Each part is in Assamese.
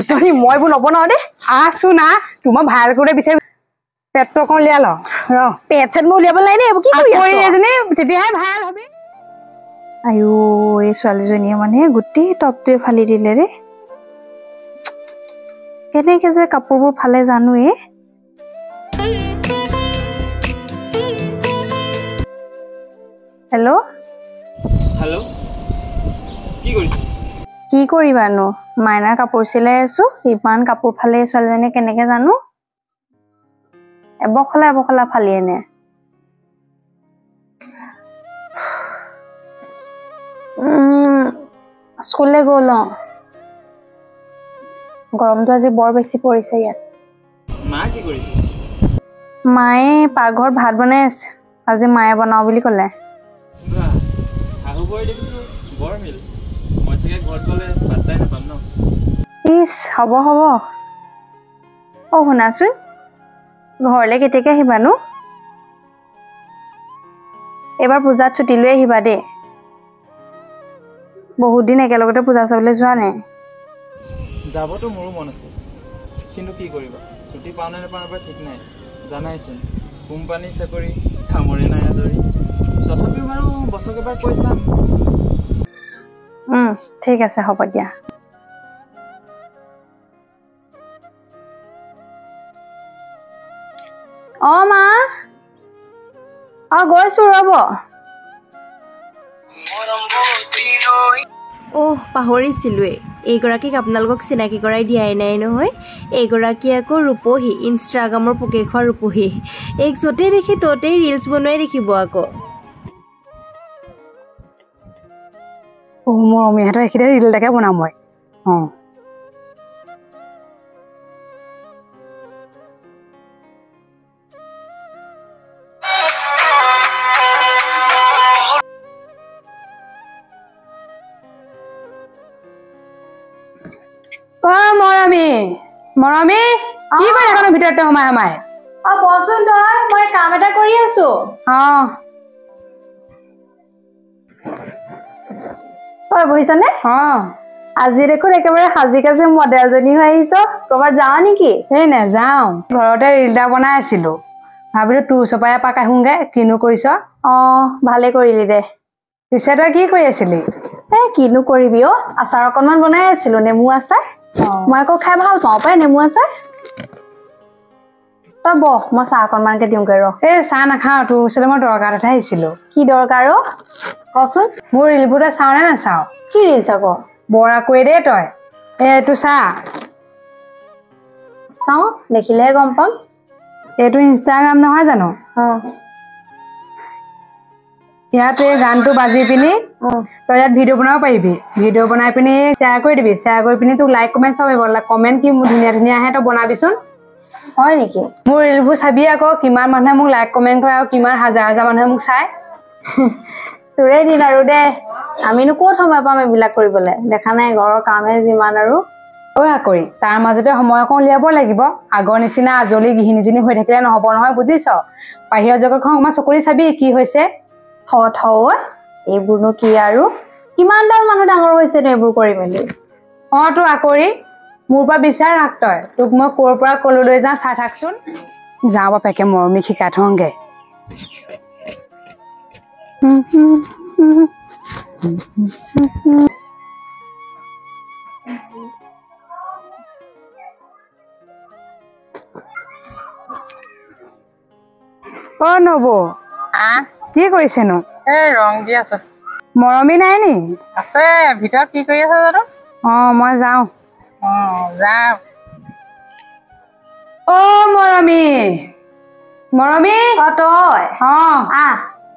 পাগলজনী মই এইবোৰ নবনাও দেই আছো না তোমাৰ ভাল কৰি বিচাৰি পেটটো অকণ উলিয়াই ল ৰ পেট চেট মই উলিয়াব নাই নে এইবোৰ কি কৰি এজনী তেতিয়াহে ভাল হবে আয়ো এই ছোৱালীজনীয়ে মানে গোটেই টপটোৱে ফালি দিলে ৰে কেনেকে যে কাপোৰবোৰ ফালে জানো হেল্ল' হেল্ল' কি কৰিছে কি কৰিবানো মাইনাৰ কাপোৰ চিলাই আছো ইমান কাপোৰ ফালে ছোৱালীজনীয়ে কেনেকে জানো এবখলা ফালি এনে স্কুললৈ গ'ল গৰমটো আজি বৰ বেছি পৰিছে ইয়াত মা কি কৰিছে মায়ে পাকঘৰত ভাত বনাই আছে আজি মায়ে বনাও বুলি ক'লে শাহু বোৱাৰী দেখিছো বৰ মিল মই চাগে ঘৰত গ'লে পাত্তাই নাপাম ন ইছ হ'ব শুনাচোন ঘৰলৈ কেতিয়াকৈ আহিবানো এইবাৰ পূজাত ছুটি লৈ আহিবা দেই বহুত দিন একেলগতে পূজা চাবলৈ যোৱা নাই যাবতো মোৰো মন আছে কিন্তু কি কৰিবা ছুটি পাওঁ নে নাপাওঁ এবাৰ ঠিক নাই জানাইচোন কোম্পানী চাকৰি কামৰে নাই আজৰি তথাপিও বাৰু বছক এবাৰ কৈ চাম ঠিক আছে হ'ব দিয়া মা গৈছো ৰ'ব পাহৰিছিলোৱে এইগৰাকীক আপোনালোকক চিনাকি কৰাই দিয়াই নাই নহয় এইগৰাকী আকৌ ৰূপহী ইনষ্টাগ্ৰামৰ পোকে খোৱা ৰূপহী এইক য'তেই দেখি ত'তেই ৰিলছ বনোৱাই দেখিব আকৌ মোৰ অমিহঁতৰ এইখিতে ৰিল এটাকে বনাম মই মৰমী কি কৰি থাকনো ভিতৰতে সোমাই বচোন তই মই কাম এটা কৰি আছো বহিছনে আজি দেখোন একেবাৰে সাজি কাজি মডেলজনী হৈ আহিছ ক'ৰবাত যাওঁ নেকি এই নেযাওঁ ঘৰতে ৰিল এটা বনাই আছিলো ভাবিলো তোৰ ওচৰপৰাই এপাক আহোঁগে কিনো কৰিছ ভালে কৰিলি দে পিছে তই কি কৰি আছিলি কিনো কৰিবি আচাৰ অকণমান বনাই আছিলো নেমু আচাৰ মই আকৌ খাই ভাল পাওঁ পাই নেমু আচাৰ তই বহ মই চাহ অকণমানকে দিওঁগৈ চাহ নাখাওঁ তোৰ ওচৰলৈ মই দৰকাৰ এটা আহিছিলো কি দৰকাৰ কচোন মোৰ ৰিলবোৰ তই চাওঁ নে নাচাওঁ কি ৰিলছ আকৌ বৰ আকৈ দেই তই এইটো চাহ চাওঁ দেখিলেহে গম পাম এইটো ইনষ্টাগ্ৰাম নহয় জানো ইয়াত এই গানটো বাজি পিনি তই ইয়াত ভিডিঅ' বনাব পাৰিবি ভিডিঅ' বনাই পিনি শ্বেয়াৰ কৰি দিবি শ্বেয়াৰ কৰি পিনি তোক লাইক কমেণ্ট চব আহিব কমেণ্ট কি ধুনীয়া ধুনীয়া আহে তই বনাবিচোন হয় নেকি মোৰ ৰিলবোৰ চাবি আকৌ কিমান মানুহে মোক লাইক কমেণ্ট কৰে আৰু কিমান হাজাৰ হাজাৰ মানুহে মোক চায় তোৰে দিন আৰু দে আমিনো ক'ত সময় পাম এইবিলাক কৰিবলৈ দেখা নাই ঘৰৰ কামহে যিমান আৰু কৰি তাৰ মাজতে সময় অকণ উলিয়াব লাগিব আগৰ নিচিনা আজলি গৃহিণীজনী হৈ থাকিলে নহ'ব নহয় বুজিছ বাহিৰৰ জগতখন অকণমান চকুৰি চাবি কি হৈছে এইবোৰনো কি আৰু কিমানডাল মানুহ ডাঙৰ হৈছে এইবোৰ কৰি মেলি তো আকৰি মোৰ পৰা বিচাৰ ৰাখ তই তোক মই ক'ৰ পৰা ক'লৈ যাওঁ চাই থাকচোন যাওঁ বাপেকে মৰমী শিকাই থওঁগে নবৌ কি কৰিছেনো ৰং দি আছো মৰমী নাই নি আছে ভিতৰত কি কৰি আছে জানো মই যাওঁ যাওঁ মৰমী তই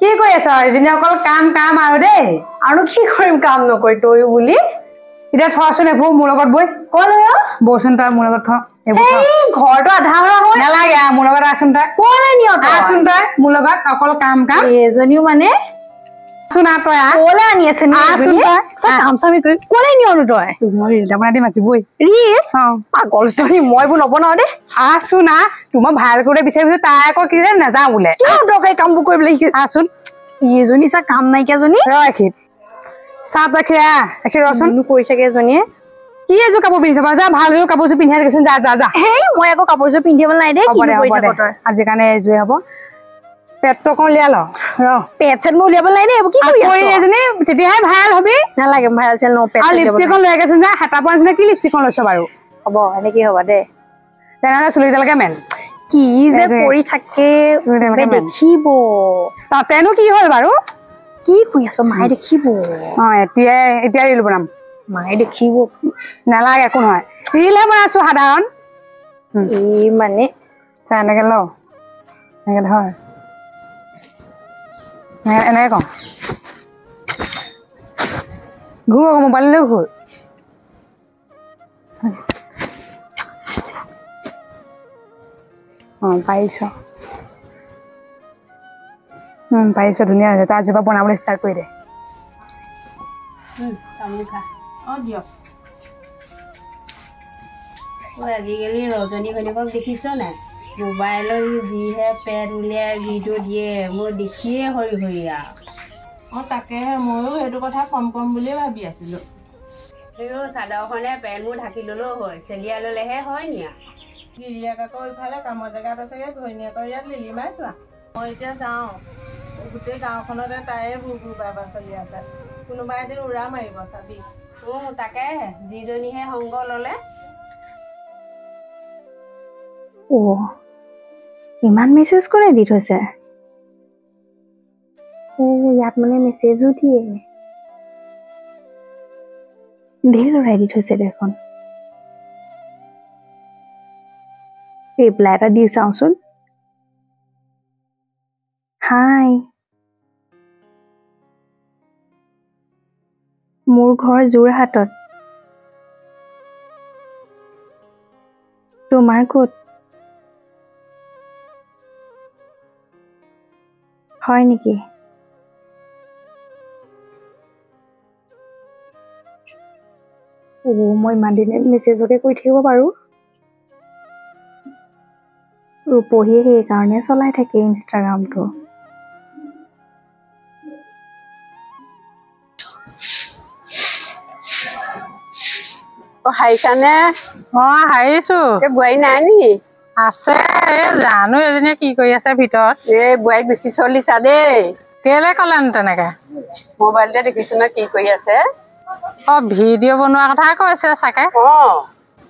কি কৰি আছ এজনী অকল কাম কাম আৰু দেই আৰু কি কৰিম কাম নকৰি তয়ো বুলি এতিয়া থচোন এইবোৰ মোৰ লগত বৈ ক'লৈ বৌচোন তই মোৰ লগত থ ঘৰটো আধা নালাগে মোৰ লগত আছোন তই আছোন তই মোৰ লগত অকল কাম কাম এজনীও মানে ক'লৈ আনি আছে কাম চামি কৰি ক'লৈ নিয়নো তই মই ৰিল এটা বনাই দিম আজি বৈ পাগলজনী মই এইবোৰ নবনাও দেই আছো না তোমাক ভাল কৰি বিচাৰিছো তাই আকৌ কি যে নাযাওঁ বোলে দৰকাৰী কামবোৰ কৰিবলৈ আছোন এজনী চা কাম নাইকিয়াজনী চাহ তই ৰচোন কৰি থাকে এজনীয়ে কি এযোৰ কাপোৰ পিন্ধিছ বাৰু যা ভাল এযোৰ কাপোৰযোৰ পিন্ধাই দেচোন যা যা যা হেই মই আকৌ কাপোৰযোৰ পিন্ধিব নাই দেই কি কৰি থাক তই আজি কাৰণে এযোৰে হ'ব পেটটো অকণ উলিয়াই ল পেট চেট মই উলিয়াব নাই দেই কি কৰি আছ এজনী তেতিয়াহে ভাল হবি নালাগে ভাইৰাল চেল নো পেট আৰু লিপষ্টিক লৈ গৈছোন যা হেতা পোৱা নিচিনা কি লিপষ্টিক লৈছ বাৰু হ'ব এনেকে হ'ব দে তেনেহ'লে চুলিডালকে মেল কি যে কৰি থাকে দেখিব তাতেনো কি হ'ল বাৰু কি কৰি আছ মায়ে দেখিব এতিয়া ৰিল বনাম মায়ে দেখিব নালাগে একো নহয় ৰিলহে বনাইছো সাধাৰণ এই মানে চা এনেকে ল এনেকে ধৰ এনেকে কওঁ ঘূৰ আকৌ মোবাইললৈ ঘূৰ পাৰিছ পাৰিছ ধুনীয়া হৈছে তই আজিৰ পৰা বনাবলৈ ষ্টাৰ্ট কৰি দে আজিকালি ৰজনীগন্ধীকক দেখিছ নাই মোবাইলত যিহে পেট উলিয়াই ভিডিঅ' দিয়ে মই দেখিয়ে হৰি হৰি আৰু তাকেহে ময়ো সেইটো কথা কম বুলিয়ে ভাবি আছিলো চাদৰখনে পেট মোৰ ঢাকি ল'লেও হয় চেলিয়া ল'লেহে হয় নি গিৰিয়াক আকৌ ইফালে কামৰ জেগাত আছেগে ঘৈণীয়েকৰ ইয়াত লিলিমাই চোৱা মই এতিয়া যাওঁ গোটেই গাঁওখনতে তাইয়ে ভূৰ বাবা চলি আছে কোনোবা এদিন উৰা মাৰিব চাবি তাকেহে যিজনীহে সংগ ল'লে ইমান মেছেজ কৰে দি থৈছে ইয়াত মানে মেছেজো দিয়ে ঢেৰ লৰাই দি থৈছে দেখোন ৰিপ্লাই এটা দি চাওঁচোন হাই মোৰ ঘৰ যোৰহাটত তোমাৰ ক'ত হয় নেকি মই ইমান দিনে মেছেজকে কৰি থাকিব পাৰো ৰূপহীয়ে সেইকাৰণে চলাই থাকে ইনষ্টাগ্ৰামটো হাৰিছানে হাৰিছো বোৱাৰী নাই নি আছে জানো এজনীয়ে কি কৰি আছে ভিতৰত বোৱাৰীক বেছি চলিছা দেই কেলে ক'লেনো তেনেকে মোবাইলতে দেখিছো ন কি কৰি আছে ভিডিঅ' বনোৱা কথা কৈছে চাগে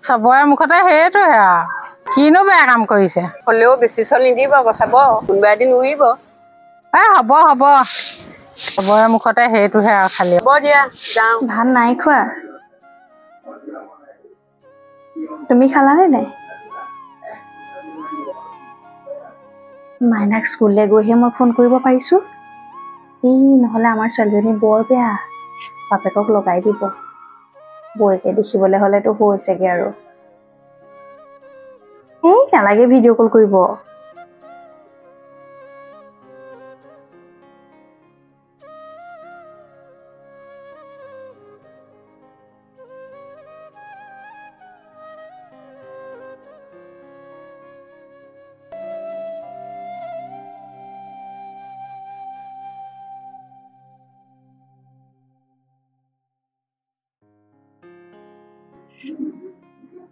চবৰে মুখতে সেইটোহে আৰু কিনো বেয়া কাম কৰিছে হ'লেও বেছি চল নিদিব বচাব কোনোবা এদিন উৰিব হ'ব চবৰে মুখতে সেইটোহে আৰু খালি হ'ব দিয়া যাওঁ ভাত নাই খোৱা তুমি খালানে নাই মাইনাক স্কুললৈ গৈহে মই ফোন কৰিব পাৰিছো নহ'লে আমাৰ ছোৱালীজনী বৰ বেয়া বাপেকক লগাই দিব বৌকে দেখিবলৈ হ'লেতো হৈছেগে আৰু নালাগে ভিডিঅ' কল কৰিব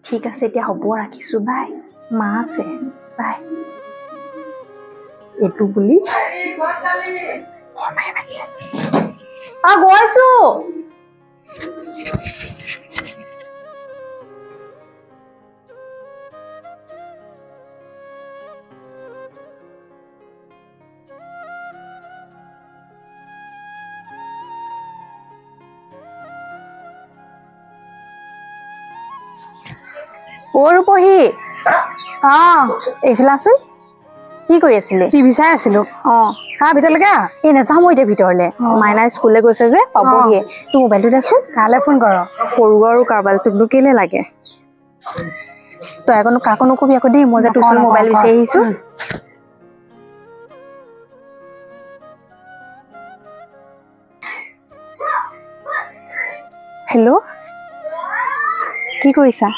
ঠিক আছে এতিয়া হ'ব ৰাখিছো বাই মা আছে বাই এইটো বুলি গৈছো ৰূপহী এইফালে আছোন কি কৰি আছিলে টিভি চাই আছিলো ভিতৰলৈকে নাযাওঁ মই এতিয়া ভিতৰলে মাইনাই স্কুললৈ গৈছে যে পাবহিয়ে তোৰ মোবাইলটো দেচোন কালে ফোন কৰ সৰু আৰু কাৰোবাৰ তোকনো কেলে লাগে তই আকৌ কাকো নকবি আকৌ দেই মই যে তোৰ মোবাইল বিচাৰি আহিছো হেল্ল' কি কৰিছা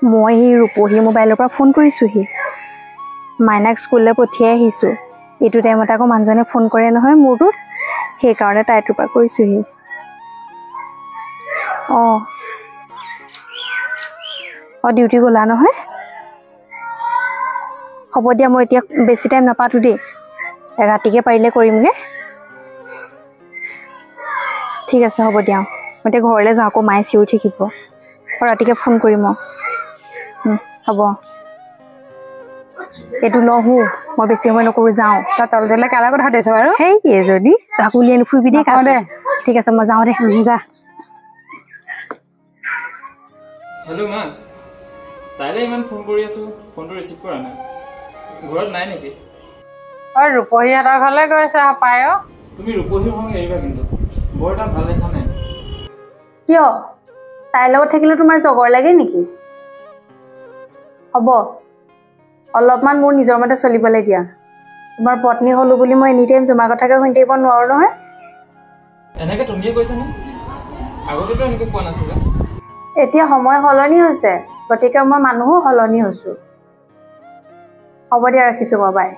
মই ৰূপহী মোবাইলৰ পৰা ফোন কৰিছোহি মাইনাক স্কুললৈ পঠিয়াই আহিছোঁ এইটো টাইমত আকৌ মানুহজনে ফোন কৰে নহয় মোৰটোত সেইকাৰণে তাইৰ পৰা কৰিছোহি অঁ অঁ ডিউটি গ'লা নহয় হ'ব দিয়া মই এতিয়া বেছি টাইম নাপাতো দেই ৰাতিকে পাৰিলে কৰিমগৈ ঠিক আছে হ'ব দিয়া মই এতিয়া ঘৰলৈ যাওঁ আকৌ মায়ে চিঞৰি থাকিব ৰাতিকে ফোন কৰিম মই হ'ব এইটো লওঁ মই বেছি সময় নকৰোঁ যাওঁ তই তললৈ কালৈ কথা পাতিছ বাৰু সেই এজনী তাকো উলিয়াই নুফুৰিবি দেই নকওঁ দে ঠিক আছে মই যাওঁ দে যা হেল্ল' মা তাইলৈ ইমান ফোন কৰি আছো ফোনটো ৰিচিভ কৰা নাই ঘৰত নাই নেকি অ ৰূপহীহঁতৰ ঘৰলৈ গৈছে পায় তুমি ৰূপহীৰ সং এৰিবা কিন্তু বৰ এটা ভাল দেখা নাই কিয় তাইৰ লগত থাকিলে তোমাৰ জগৰ লাগে নেকি হ'ব অলপমান মোৰ নিজৰ মতে চলিবলৈ দিয়া তোমাৰ পত্নী হ'লো বুলি মই এনি টাইম তোমাৰ কথাকে শুনি থাকিব নোৱাৰো নহয় এনেকে তুমিয়ে কৈছানে আগতেতো এনেকে কোৱা নাছিলা এতিয়া সময় সলনি হৈছে গতিকে মই মানুহো সলনি হৈছো হ'ব দিয়া ৰাখিছো বাবাই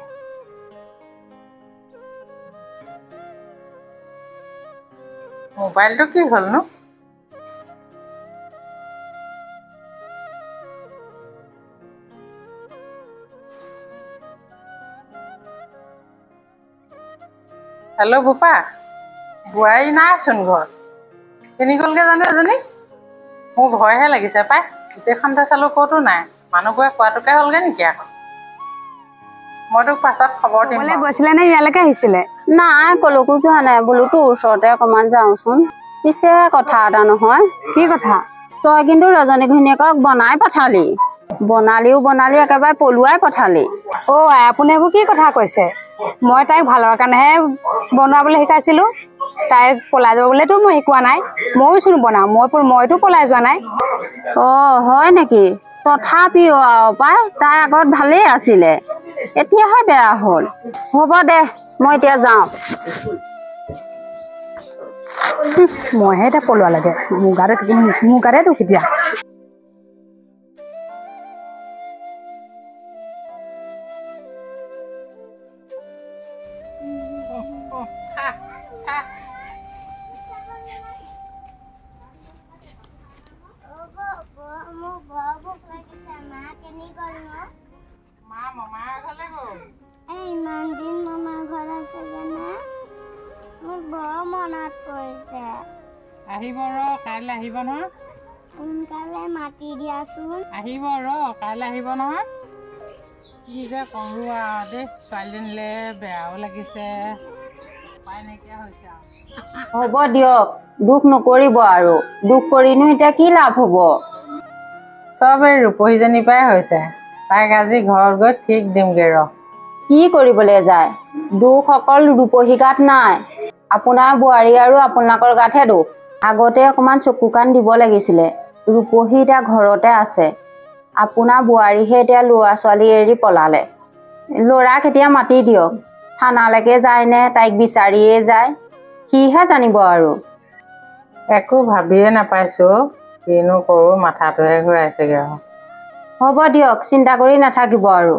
মোবাইলটো কি হ'লনো হেল্ল' বোপা বোৱাৰী নাইচোন ঘৰত কেনি গ'লগৈ জানো এজনী মোৰ ভয়হে লাগিছে পাই গোটেইখনতে চালোঁ ক'তো নাই মানুহবোৰে কোৱাটোকে হ'লগৈ নেকি আকৌ মই তোক পাছত খবৰ দিম ক'লৈ গৈছিলে নে ইয়ালৈকে আহিছিলে নাই কলৈকো যোৱা নাই বোলো তোৰ ওচৰতে অকণমান যাওঁচোন পিছে কথা এটা নহয় কি কথা তই কিন্তু ৰজনী ঘৈণীয়েকক বনাই পঠালি বনালি একেবাৰে পলুৱাই পঠালি অ' আই আপুনি এইবোৰ কি কথা কৈছে মই তাইক ভালৰ কাৰণেহে বনাবলৈ শিকাইছিলোঁ তাইক পলাই যাবলৈতো মই শিকোৱা নাই ময়ো চোন বনাওঁ মইতো পলাই যোৱা নাই অঁ হয় নেকি তথাপিও আৰু পাই তাই আগত ভালেই আছিলে এতিয়াহে বেয়া হ'ল হ'ব দে মই এতিয়া যাওঁ মইহে এতিয়া পলোৱা লাগে মোৰ গাতে দুখ এতিয়া ইমান দিন মামাৰ ঘৰত আছে জানা মোক বৰ মনত পৰিছে আহিব ৰ কাইলৈ আহিব নহয় সোনকালে মাতি দিয়াচোন আহিব ৰ কাইলৈ আহিব নহয় কি যে কৰোঁ আৰু দেই ছোৱালীজনীলৈ বেয়াও লাগিছে উপায় নাইকিয়া হৈছে আৰু হ'ব দিয়ক দুখ নকৰিব আৰু দুখ কৰিনো এতিয়া কি লাভ হ'ব চব এই ৰূপহীজনীৰ পৰাই হৈছে তাইক আজি ঘৰত গৈ ঠিক দিমগৈ ৰ কি কৰিবলৈ যায় দুখ অকল ৰূপহী গাত নাই আপোনাৰ বোৱাৰী আৰু আপোনালোকৰ গাতহে দুখ আগতে অকণমান চকু কাণ দিব লাগিছিলে ৰূপহী এতিয়া ঘৰতে আছে আপোনাৰ বোৱাৰীহে এতিয়া ল'ৰা ছোৱালী এৰি পলালে ল'ৰাক এতিয়া মাতি দিয়ক থানালৈকে যায়নে তাইক বিচাৰিয়ে যায় সিহে জানিব আৰু একো ভাবিয়ে নাপাইছোঁ কিনো কৰোঁ মাথাটোহে ঘূৰাইছেগৈ আৰু হ'ব দিয়ক চিন্তা কৰি নাথাকিব আৰু